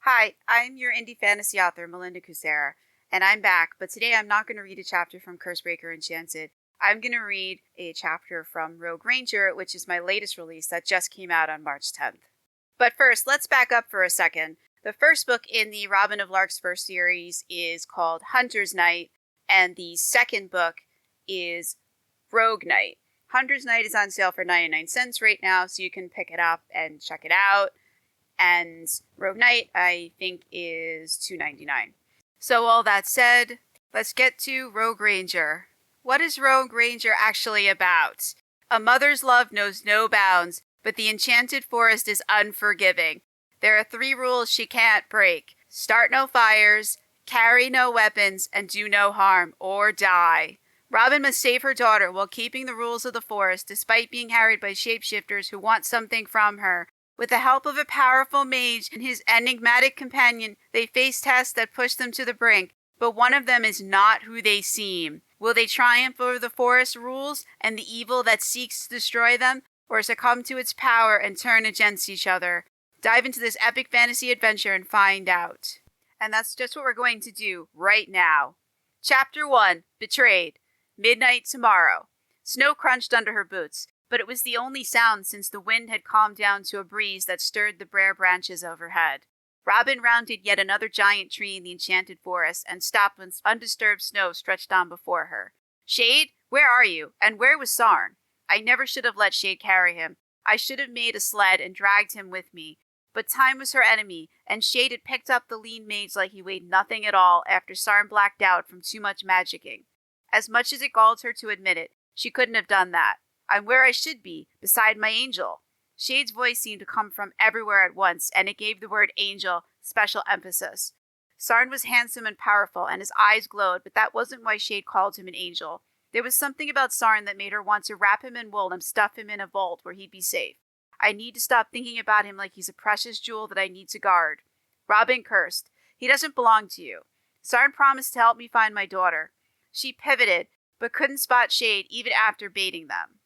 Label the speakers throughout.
Speaker 1: Hi, I'm your indie fantasy author, Melinda Kucsera, and I'm back, but today I'm not going to read a chapter from Cursebreaker Enchanted. I'm going to read a chapter from Rogue Ranger, which is my latest release that just came out on March 10th. But first, let's back up for a second. The first book in the Robin of Larkspur series is called Hunter's Night, and the second book is Rogue Night. Hunter's Night is on sale for 99 cents right now, so you can pick it up and check it out. And Rogue Knight, I think, is $2.99. So all that said, let's get to Rogue Ranger. What is Rogue Ranger actually about? A mother's love knows no bounds, but the enchanted forest is unforgiving. There are 3 rules she can't break. Start no fires, carry no weapons, and do no harm, or die. Robin must save her daughter while keeping the rules of the forest, despite being harried by shapeshifters who want something from her. With the help of a powerful mage and his enigmatic companion, they face tests that push them to the brink, but one of them is not who they seem. Will they triumph over the forest rules and the evil that seeks to destroy them, or succumb to its power and turn against each other? Dive into this epic fantasy adventure and find out. And that's just what we're going to do right now. Chapter 1, Betrayed. Midnight tomorrow. Snow crunched under her boots, but it was the only sound since the wind had calmed down to a breeze that stirred the bare branches overhead. Robin rounded yet another giant tree in the enchanted forest and stopped when undisturbed snow stretched on before her. Shade, where are you? And where was Sarn? I never should have let Shade carry him. I should have made a sled and dragged him with me. But time was her enemy, and Shade had picked up the lean mage like he weighed nothing at all after Sarn blacked out from too much magicking. As much as it galled her to admit it, she couldn't have done that. I'm where I should be, beside my angel. Shade's voice seemed to come from everywhere at once, and it gave the word angel special emphasis. Sarn was handsome and powerful, and his eyes glowed, but that wasn't why Shade called him an angel. There was something about Sarn that made her want to wrap him in wool and stuff him in a vault where he'd be safe. I need to stop thinking about him like he's a precious jewel that I need to guard. Robin cursed. He doesn't belong to you. Sarn promised to help me find my daughter. She pivoted, but couldn't spot Shade even after baiting them.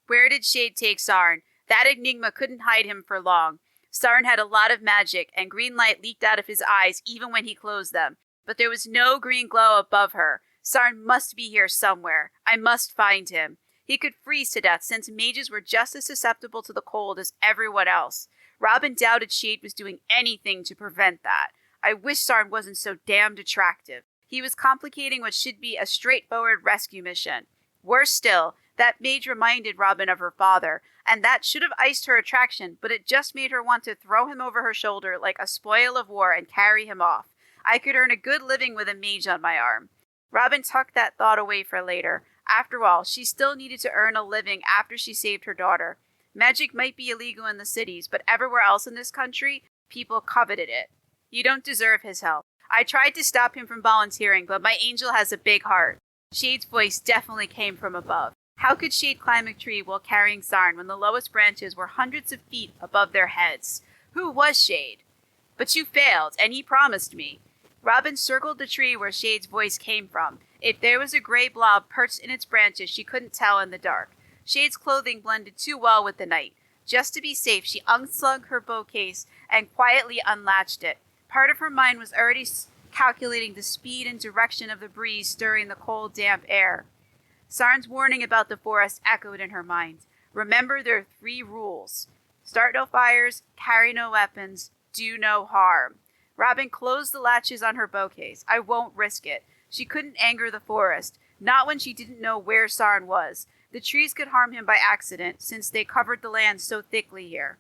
Speaker 1: Where did Shade take Sarn? That enigma couldn't hide him for long. Sarn had a lot of magic, and green light leaked out of his eyes even when he closed them. But there was no green glow above her. Sarn must be here somewhere. I must find him. He could freeze to death, since mages were just as susceptible to the cold as everyone else. Robin doubted Shade was doing anything to prevent that. I wish Sarn wasn't so damned attractive. He was complicating what should be a straightforward rescue mission. Worse still, that mage reminded Robin of her father, and that should have iced her attraction, but it just made her want to throw him over her shoulder like a spoil of war and carry him off. I could earn a good living with a mage on my arm. Robin tucked that thought away for later. After all, she still needed to earn a living after she saved her daughter. Magic might be illegal in the cities, but everywhere else in this country, people coveted it. You don't deserve his help. I tried to stop him from volunteering, but my angel has a big heart. Shade's voice definitely came from above. How could Shade climb a tree while carrying Sarn when the lowest branches were hundreds of feet above their heads? Who was Shade? But you failed, and he promised me. Robin circled the tree where Shade's voice came from. If there was a gray blob perched in its branches, she couldn't tell in the dark. Shade's clothing blended too well with the night. Just to be safe, she unslung her bow case and quietly unlatched it. Part of her mind was already calculating the speed and direction of the breeze stirring the cold, damp air. Sarn's warning about the forest echoed in her mind. Remember their 3 rules. Start no fires, carry no weapons, do no harm. Robin closed the latches on her bow case. I won't risk it. She couldn't anger the forest, not when she didn't know where Sarn was. The trees could harm him by accident, since they covered the land so thickly here.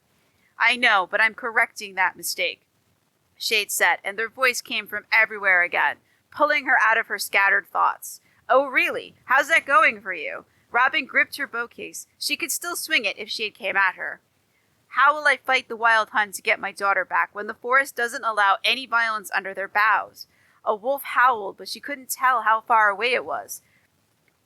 Speaker 1: I know, but I'm correcting that mistake. Shade said, and their voice came from everywhere again, pulling her out of her scattered thoughts. Oh, really? How's that going for you? Robin gripped her bow case. She could still swing it if Shade came at her. How will I fight the wild hunt to get my daughter back when the forest doesn't allow any violence under their boughs? A wolf howled, but she couldn't tell how far away it was.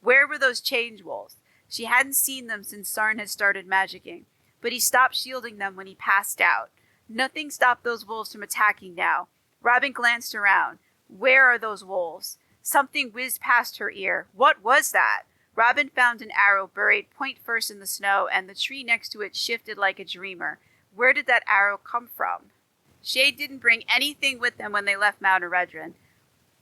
Speaker 1: Where were those change wolves? She hadn't seen them since Sarn had started magicking, but he stopped shielding them when he passed out. Nothing stopped those wolves from attacking now. Robin glanced around. Where are those wolves? Something whizzed past her ear. What was that? Robin found an arrow buried point first in the snow, and the tree next to it shifted like a dreamer. Where did that arrow come from? Shade didn't bring anything with them when they left Mount Eredrin.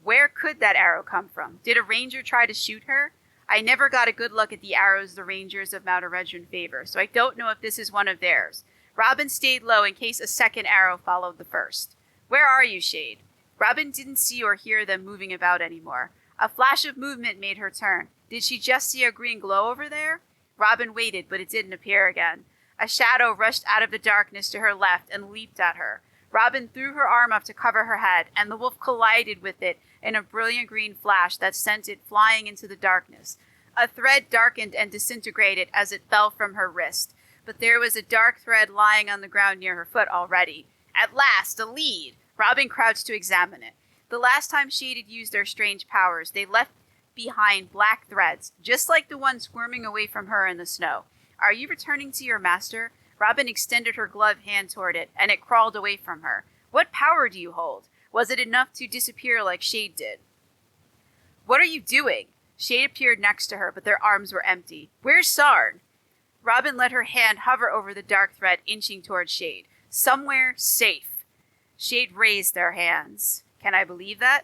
Speaker 1: Where could that arrow come from? Did a ranger try to shoot her? I never got a good look at the arrows the rangers of Mount Eredrin favor, so I don't know if this is one of theirs. Robin stayed low in case a second arrow followed the first. Where are you, Shade? Robin didn't see or hear them moving about anymore. A flash of movement made her turn. Did she just see a green glow over there? Robin waited, but it didn't appear again. A shadow rushed out of the darkness to her left and leaped at her. Robin threw her arm up to cover her head, and the wolf collided with it in a brilliant green flash that sent it flying into the darkness. A thread darkened and disintegrated as it fell from her wrist, but there was a dark thread lying on the ground near her foot already. At last, a lead! Robin crouched to examine it. The last time Shade had used their strange powers, they left behind black threads, just like the one squirming away from her in the snow. Are you returning to your master? Robin extended her gloved hand toward it, and it crawled away from her. What power do you hold? Was it enough to disappear like Shade did? What are you doing? Shade appeared next to her, but their arms were empty. Where's Sarn? Robin let her hand hover over the dark thread, inching toward Shade. Somewhere safe. Shade raised their hands. Can I believe that?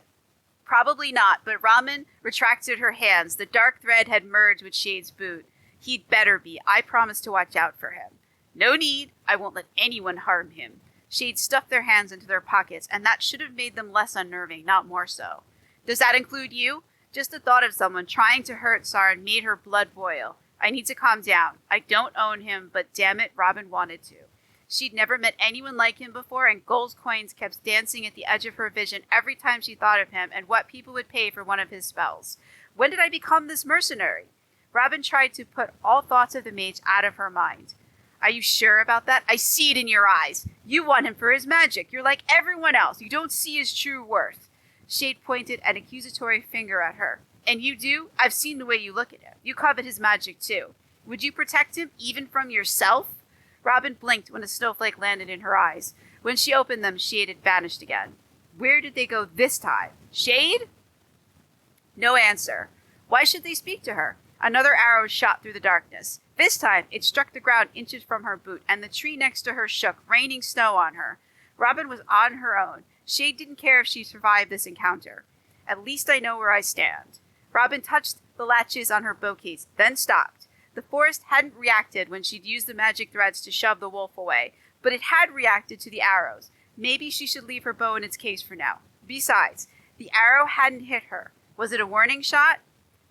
Speaker 1: Probably not, but Robin retracted her hands. The dark thread had merged with Shade's boot. He'd better be. I promised to watch out for him. No need. I won't let anyone harm him. Shade stuffed their hands into their pockets, and that should have made them less unnerving, not more so. Does that include you? Just the thought of someone trying to hurt Sarn made her blood boil. I need to calm down. I don't own him, but damn it, Robin wanted to. She'd never met anyone like him before, and gold coins kept dancing at the edge of her vision every time she thought of him and what people would pay for one of his spells. When did I become this mercenary? Robin tried to put all thoughts of the mage out of her mind. Are you sure about that? I see it in your eyes. You want him for his magic. You're like everyone else. You don't see his true worth. Shade pointed an accusatory finger at her. And you do? I've seen the way you look at him. You covet his magic too. Would you protect him even from yourself? Robin blinked when a snowflake landed in her eyes. When she opened them, Shade had vanished again. Where did they go this time? Shade? No answer. Why should they speak to her? Another arrow shot through the darkness. This time, it struck the ground inches from her boot, and the tree next to her shook, raining snow on her. Robin was on her own. Shade didn't care if she survived this encounter. At least I know where I stand. Robin touched the latches on her bow case, then stopped. The forest hadn't reacted when she'd used the magic threads to shove the wolf away, but it had reacted to the arrows. Maybe she should leave her bow in its case for now. Besides, the arrow hadn't hit her. Was it a warning shot?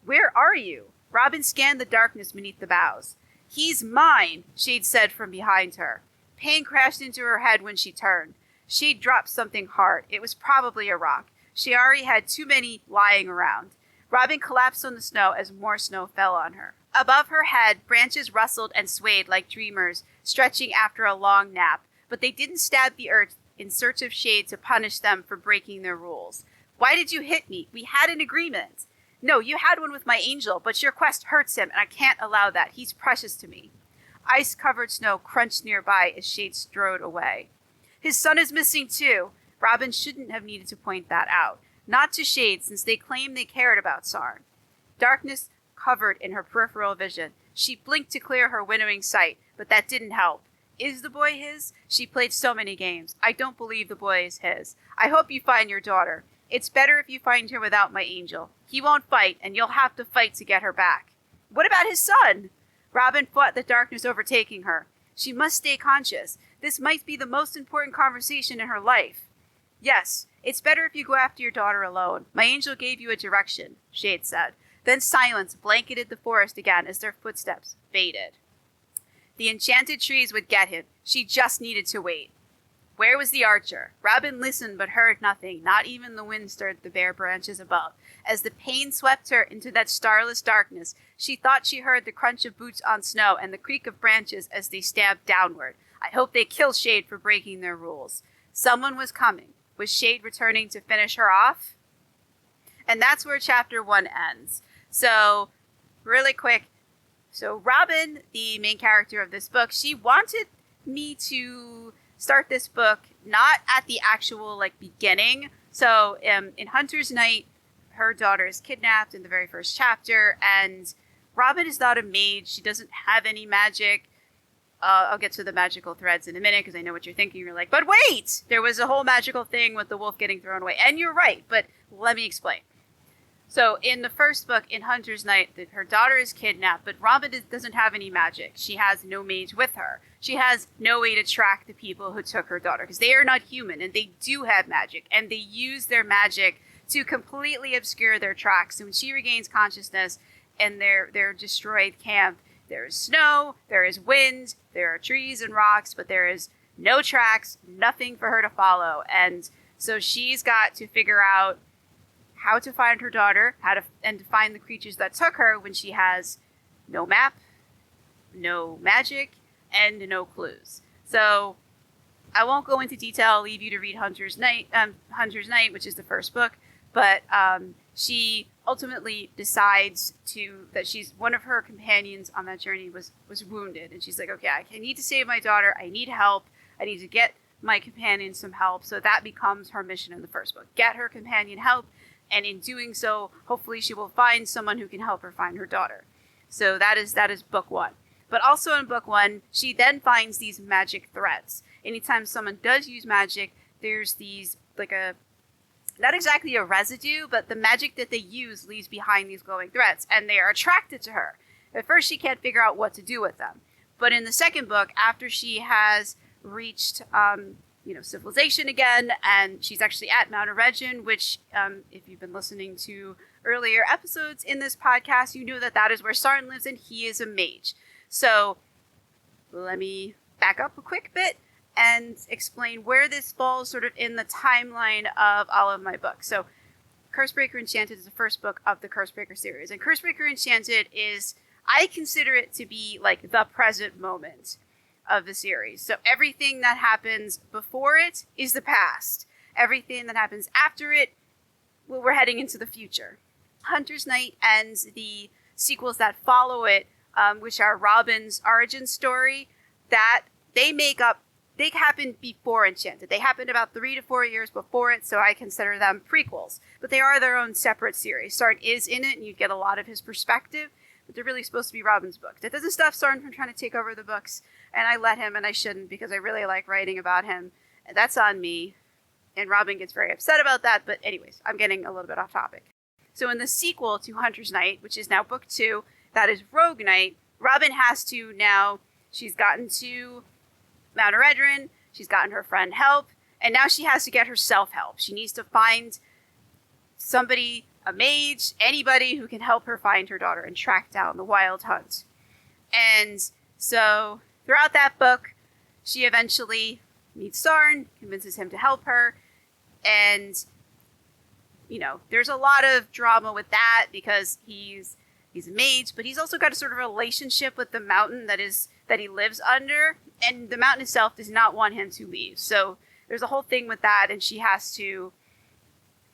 Speaker 1: Where are you? Robin scanned the darkness beneath the boughs. He's mine, Shade said from behind her. Pain crashed into her head when she turned. Shade dropped something hard. It was probably a rock. She already had too many lying around. Robin collapsed on the snow as more snow fell on her. Above her head, branches rustled and swayed like dreamers, stretching after a long nap, but they didn't stab the earth in search of Shade to punish them for breaking their rules. Why did you hit me? We had an agreement. No, you had one with my angel, but your quest hurts him, and I can't allow that. He's precious to me. Ice-covered snow crunched nearby as Shade strode away. His son is missing too. Robin shouldn't have needed to point that out. Not to Shade, since they claimed they cared about Sarn. Darkness covered in her peripheral vision. She blinked to clear her winnowing sight, but that didn't help. Is the boy his? She played so many games. I don't believe the boy is his. I hope you find your daughter. It's better if you find her without my angel. He won't fight, and you'll have to fight to get her back. What about his son? Robin fought the darkness overtaking her. She must stay conscious. This might be the most important conversation in her life. Yes, it's better if you go after your daughter alone. My angel gave you a direction, Shade said. Then silence blanketed the forest again as their footsteps faded. The enchanted trees would get him. She just needed to wait. Where was the archer? Robin listened but heard nothing. Not even the wind stirred the bare branches above. As the pain swept her into that starless darkness, she thought she heard the crunch of boots on snow and the creak of branches as they stabbed downward. I hope they kill Shade for breaking their rules. Someone was coming. Was Shade returning to finish her off? And that's where chapter 1 ends. So, really quick. So Robin, the main character of this book, she wanted me to start this book not at the actual beginning. So in Hunter's Night, her daughter is kidnapped in the very first chapter, and Robin is not a mage. She doesn't have any magic. I'll get to the magical threads in a minute because I know what you're thinking. You're like, but wait! There was a whole magical thing with the wolf getting thrown away. And you're right, but let me explain. So in the first book, in Hunter's Night, her daughter is kidnapped, but Robin doesn't have any magic. She has no mage with her. She has no way to track the people who took her daughter because they are not human and they do have magic. And they use their magic to completely obscure their tracks. So when she regains consciousness in their destroyed camp, there is snow, there is wind, there are trees and rocks, but there is no tracks, nothing for her to follow. And so she's got to figure out how to find her daughter, and to find the creatures that took her when she has no map, no magic, and no clues. So I won't go into detail. I'll leave you to read Hunter's Night, which is the first book. But she ultimately decides that she's one of her companions on that journey was wounded, and she's like, okay, I need to save my daughter. I need help. I need to get my companion some help. So that becomes her mission in the first book: get her companion help. And in doing so, hopefully she will find someone who can help her find her daughter. So that is book one. But also in book one, she then finds these magic threads. Anytime someone does use magic, there's these, not exactly a residue, but the magic that they use leaves behind these glowing threads. And they are attracted to her. At first, she can't figure out what to do with them. But in the second book, after she has reached civilization again, and she's actually at Mount Eregin, which, if you've been listening to earlier episodes in this podcast, you know that is where Sarn lives, and he is a mage. So let me back up a quick bit and explain where this falls sort of in the timeline of all of my books. So Cursebreaker Enchanted is the first book of the Cursebreaker series, and Cursebreaker Enchanted I consider it to be like the present moment of the series. So everything that happens before it is the past. Everything that happens after it, well, we're heading into the future. Hunter's Night and the sequels that follow it, which are Robin's origin story, that they happened before Enchanted. They happened about 3 to 4 years before it, so I consider them prequels. But they are their own separate series. Sarn is in it, and you get a lot of his perspective, but they're really supposed to be Robin's book. That doesn't stop Sarn from trying to take over the books, and I let him, and I shouldn't, because I really like writing about him. And that's on me, and Robin gets very upset about that, but anyways, I'm getting a little bit off topic. So in the sequel to Hunter's Night, which is now book 2, that is Rogue Night, Robin has to now, she's gotten to Mount Eredrin, she's gotten her friend help, and now she has to get herself help. She needs to find somebody, a mage, anybody who can help her find her daughter and track down the Wild Hunt. And so throughout that book, she eventually meets Sarn, convinces him to help her, and there's a lot of drama with that because he's a mage, but he's also got a sort of relationship with the mountain that he lives under, and the mountain itself does not want him to leave. So there's a whole thing with that, and she has to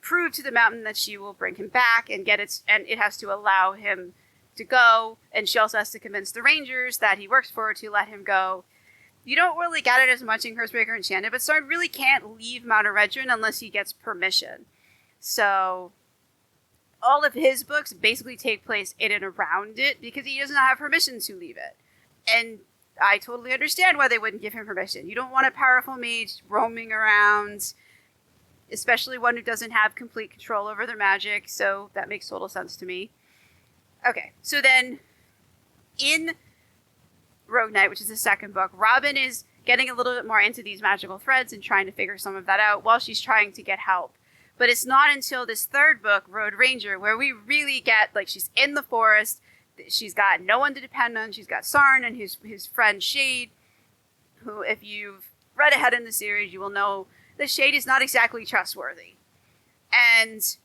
Speaker 1: prove to the mountain that she will bring him back and it has to allow him to go, and she also has to convince the rangers that he works for to let him go. You don't really get it as much in Cursebreaker Enchanted, but Sarn really can't leave Mount Eredrin unless he gets permission. So all of his books basically take place in and around it because he does not have permission to leave it. And I totally understand why they wouldn't give him permission. You don't want a powerful mage roaming around, especially one who doesn't have complete control over their magic, so that makes total sense to me. Okay, so then in Rogue Night, which is the second book, Robin is getting a little bit more into these magical threads and trying to figure some of that out while she's trying to get help. But it's not until this third book, Road Ranger, where we really get, she's in the forest, she's got no one to depend on, she's got Sarn and his friend Shade, who, if you've read ahead in the series, you will know that Shade is not exactly trustworthy. And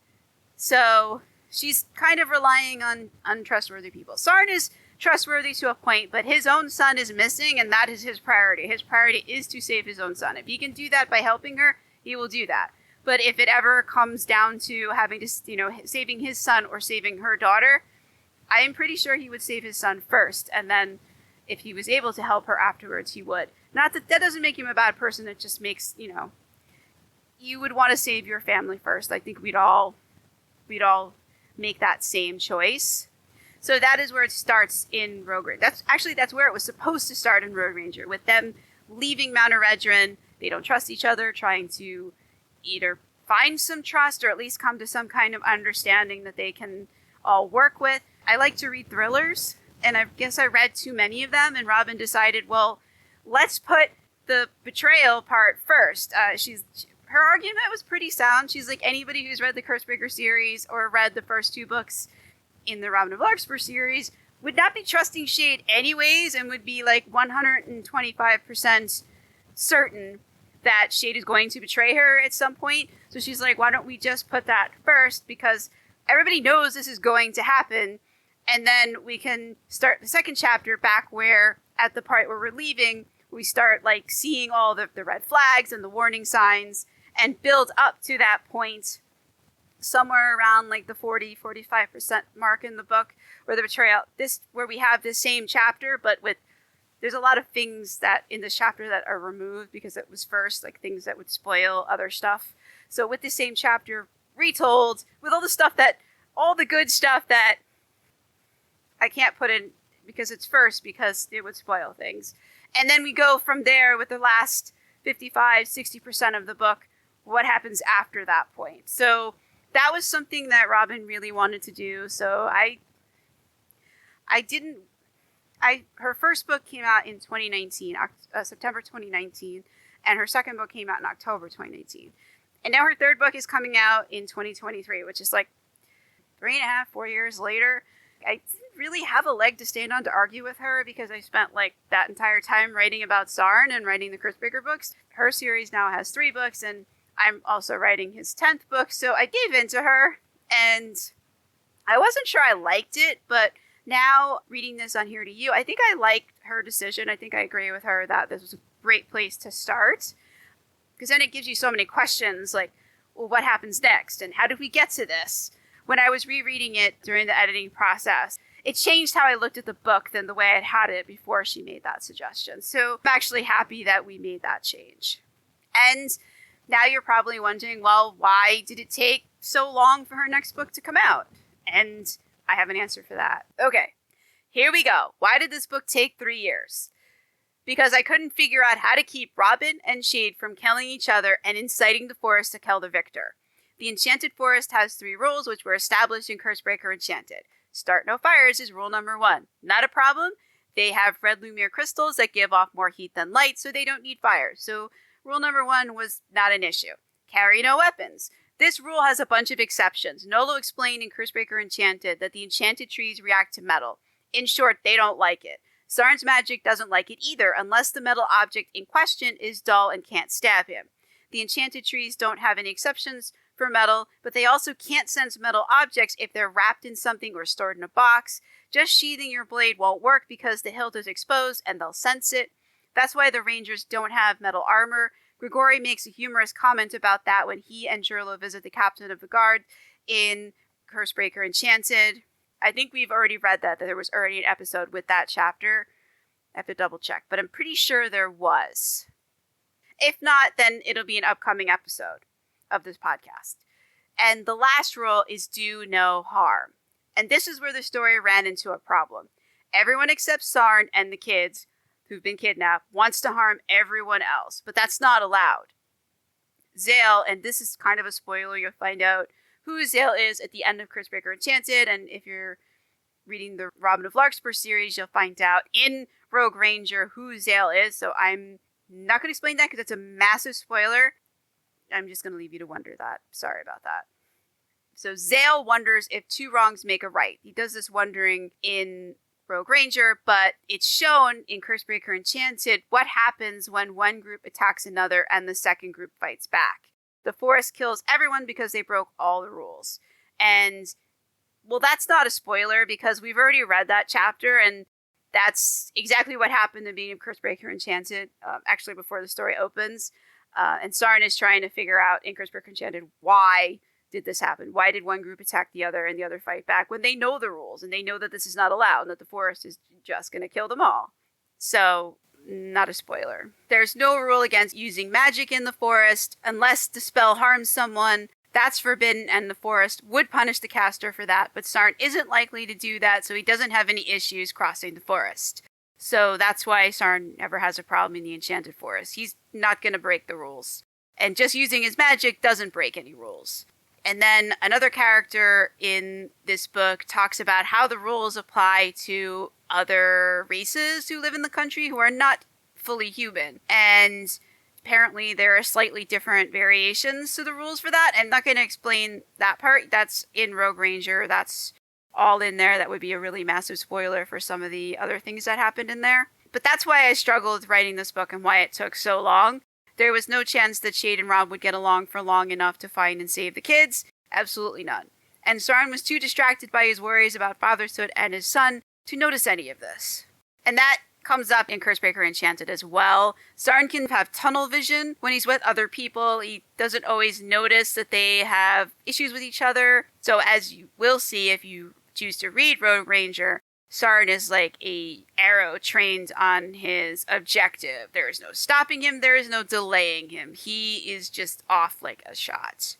Speaker 1: so she's kind of relying on untrustworthy people. Sarn is trustworthy to a point, but his own son is missing, and that is his priority. His priority is to save his own son. If he can do that by helping her, he will do that. But if it ever comes down to having to, saving his son or saving her daughter, I am pretty sure he would save his son first, and then if he was able to help her afterwards, he would. Not that doesn't make him a bad person, it just makes, you would want to save your family first. I think we'd all make that same choice. So that is where it starts in Rogue Ranger. That's where it was supposed to start in Rogue Ranger, with them leaving Mount Eredrin. They don't trust each other, trying to either find some trust or at least come to some kind of understanding that they can all work with. I like to read thrillers, and I guess I read too many of them, and Robin decided, well, let's put the betrayal part first. Her argument was pretty sound. She's like, anybody who's read the Cursebreaker series or read the first two books in the Robin of Larkspur series would not be trusting Shade anyways, and would be like 125% certain that Shade is going to betray her at some point. So she's like, why don't we just put that first, because everybody knows this is going to happen, and then we can start the second chapter back where, at the part where we're leaving, we start like seeing all the red flags and the warning signs, and build up to that point somewhere around like the 40-45% mark in the book, where the betrayal, where we have this same chapter, but there's a lot of things that in this chapter that are removed because it was first, like things that would spoil other stuff. So with the same chapter retold, with all the good stuff that I can't put in because it's first, because it would spoil things. And then we go from there with the last 55-60% of the book, what happens after that point. So that was something that Robin really wanted to do. So her first book came out in 2019, September 2019, and her second book came out in October 2019. And now her third book is coming out in 2023, which is like 3.5-4 years later. I didn't really have a leg to stand on to argue with her, because I spent like that entire time writing about Sarn and writing the Cursebreaker books. Her series now has 3 books, and I'm also writing his 10th book, so I gave in to her, and I wasn't sure I liked it, but now reading this on Here to You, I think I liked her decision. I think I agree with her that this was a great place to start, because then it gives you so many questions, like, well, what happens next, and how did we get to this? When I was rereading it during the editing process, it changed how I looked at the book than the way I'd had it before she made that suggestion. So I'm actually happy that we made that change. And now you're probably wondering, well, why did it take so long for her next book to come out? And I have an answer for that. Okay, here we go. Why did this book take 3 years? Because I couldn't figure out how to keep Robin and Shade from killing each other and inciting the forest to kill the victor. The Enchanted Forest has 3 rules which were established in Cursebreaker Enchanted. Start no fires is rule number 1. Not a problem. They have red Lumiere crystals that give off more heat than light, so they don't need fire. So rule number 1 was not an issue. Carry no weapons. This rule has a bunch of exceptions. Nolo explained in Cursebreaker Enchanted that the enchanted trees react to metal. In short, they don't like it. Sarn's magic doesn't like it either, unless the metal object in question is dull and can't stab him. The enchanted trees don't have any exceptions for metal, but they also can't sense metal objects if they're wrapped in something or stored in a box. Just sheathing your blade won't work because the hilt is exposed and they'll sense it. That's why the Rangers don't have metal armor. Grigori makes a humorous comment about that when he and Jurlo visit the captain of the guard in Cursebreaker Enchanted. I think we've already read that there was already an episode with that chapter. I have to double check, but I'm pretty sure there was. If not, then it'll be an upcoming episode of this podcast. And the last rule is do no harm. And this is where the story ran into a problem. Everyone except Sarn and the kids who've been kidnapped wants to harm everyone else, but that's not allowed. Zale, and this is kind of a spoiler, you'll find out who Zale is at the end of Cursebreaker Enchanted, and if you're reading the Robin of Larkspur series, you'll find out in Rogue Ranger who Zale is, so I'm not going to explain that because it's a massive spoiler. I'm just going to leave you to wonder that. Sorry about that. So Zale wonders if 2 wrongs make a right. He does this wondering in Rogue Ranger, but it's shown in Cursebreaker Enchanted what happens when one group attacks another and the second group fights back. The forest kills everyone because they broke all the rules. And, well, that's not a spoiler because we've already read that chapter, and that's exactly what happened in the beginning of Cursebreaker Enchanted, actually before the story opens. And Sarn is trying to figure out in Cursebreaker Enchanted, why did this happen? Why did one group attack the other and the other fight back when they know the rules and they know that this is not allowed and that the forest is just going to kill them all? So, not a spoiler. There's no rule against using magic in the forest unless the spell harms someone. That's forbidden, and the forest would punish the caster for that, but Sarn isn't likely to do that, so he doesn't have any issues crossing the forest. So that's why Sarn never has a problem in the Enchanted Forest. He's not going to break the rules. And just using his magic doesn't break any rules. And then another character in this book talks about how the rules apply to other races who live in the country who are not fully human. And apparently there are slightly different variations to the rules for that. I'm not going to explain that part. That's in Rogue Ranger. That's all in there. That would be a really massive spoiler for some of the other things that happened in there. But that's why I struggled writing this book and why it took so long. There was no chance that Shade and Rob would get along for long enough to find and save the kids. Absolutely none. And Sarn was too distracted by his worries about fatherhood and his son to notice any of this. And that comes up in Cursebreaker Enchanted as well. Sarn can have tunnel vision when he's with other people. He doesn't always notice that they have issues with each other. So as you will see if you choose to read Rogue Ranger, Sarn is like a arrow trained on his objective. There is no stopping him. There is no delaying him. He is just off like a shot.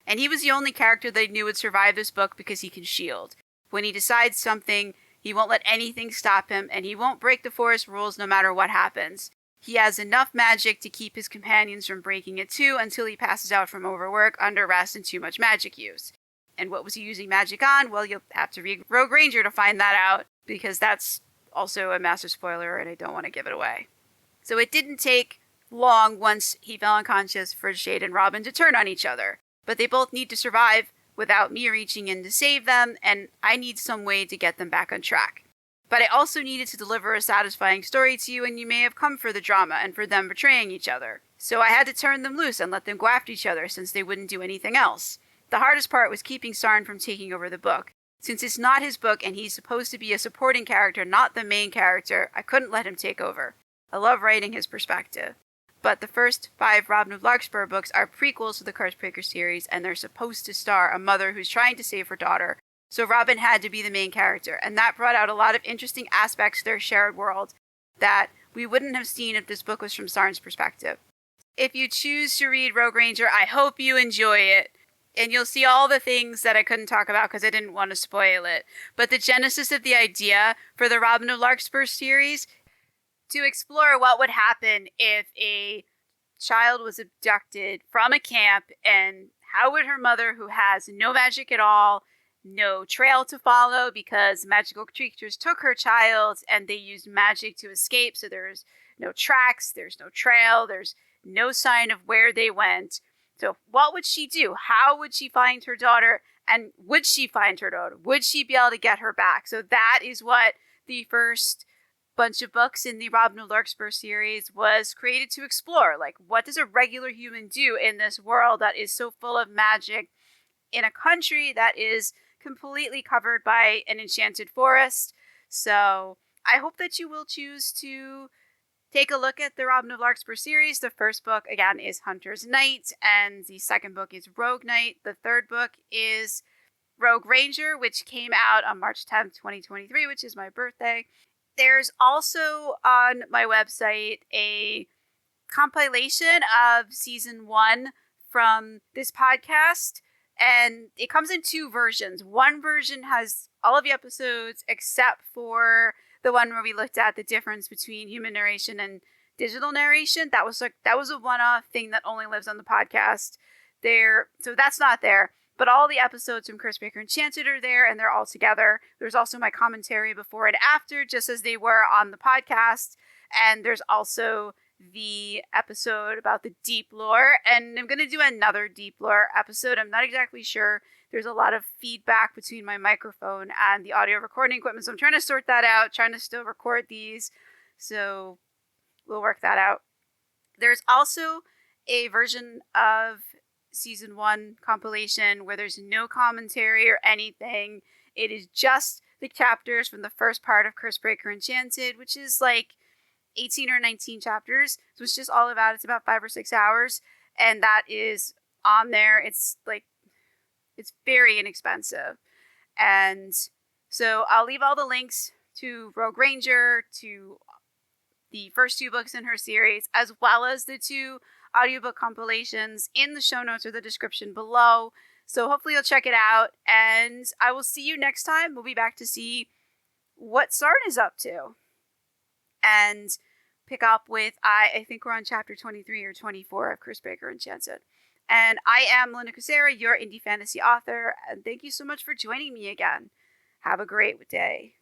Speaker 1: And he was the only character they knew would survive this book because he can shield. When he decides something, he won't let anything stop him, and he won't break the forest rules no matter what happens. He has enough magic to keep his companions from breaking it too until he passes out from overwork, underrest, and too much magic use. And what was he using magic on? Well, you'll have to read Rogue Ranger to find that out, because that's also a massive spoiler and I don't want to give it away. So it didn't take long once he fell unconscious for Shade and Robin to turn on each other. But they both need to survive without me reaching in to save them, and I need some way to get them back on track. But I also needed to deliver a satisfying story to you, and you may have come for the drama and for them betraying each other. So I had to turn them loose and let them go after each other since they wouldn't do anything else. The hardest part was keeping Sarn from taking over the book. Since it's not his book and he's supposed to be a supporting character, not the main character, I couldn't let him take over. I love writing his perspective. But the first 5 Robin of Larkspur books are prequels to the Cursebreaker series, and they're supposed to star a mother who's trying to save her daughter. So Robin had to be the main character, and that brought out a lot of interesting aspects to their shared world that we wouldn't have seen if this book was from Sarn's perspective. If you choose to read Rogue Ranger, I hope you enjoy it. And you'll see all the things that I couldn't talk about because I didn't want to spoil it. But the genesis of the idea for the Robin of Larkspur series, to explore what would happen if a child was abducted from a camp, and how would her mother, who has no magic at all, no trail to follow because magical creatures took her child and they used magic to escape, so there's no tracks, there's no trail, there's no sign of where they went. So what would she do? How would she find her daughter? And would she find her daughter? Would she be able to get her back? So that is what the first bunch of books in the Robin of Larkspur series was created to explore. Like, what does a regular human do in this world that is so full of magic in a country that is completely covered by an enchanted forest? So I hope that you will choose to take a look at the Robin of Larkspur series. The first book, again, is Hunter's Knight, and the second book is Rogue Knight. The third book is Rogue Ranger, which came out on March 10th, 2023, which is my birthday. There's also on my website a compilation of season 1 from this podcast, and it comes in 2 versions. One version has all of the episodes except for the one where we looked at the difference between human narration and digital narration. That was a one-off thing that only lives on the podcast. So that's not there. But all the episodes from Cursebreaker Enchanted are there, and they're all together. There's also my commentary before and after, just as they were on the podcast. And there's also the episode about the deep lore. And I'm going to do another deep lore episode. I'm not exactly sure. There's a lot of feedback between my microphone and the audio recording equipment. So I'm trying to sort that out, trying to still record these. So we'll work that out. There's also a version of season 1 compilation where there's no commentary or anything. It is just the chapters from the first part of Cursebreaker Enchanted, which is like 18 or 19 chapters. So it's just all about, it's about 5 or 6 hours. And that is on there. It's very inexpensive. And so I'll leave all the links to Rogue Ranger, to the first 2 books in her series, as well as the 2 audiobook compilations in the show notes or the description below. So hopefully you'll check it out, and I will see you next time. We'll be back to see what Sarn is up to. And pick up with, I think we're on chapter 23 or 24 of Cursebreaker Enchanted. And I am Melinda Kucsera, your indie fantasy author, and thank you so much for joining me again. Have a great day.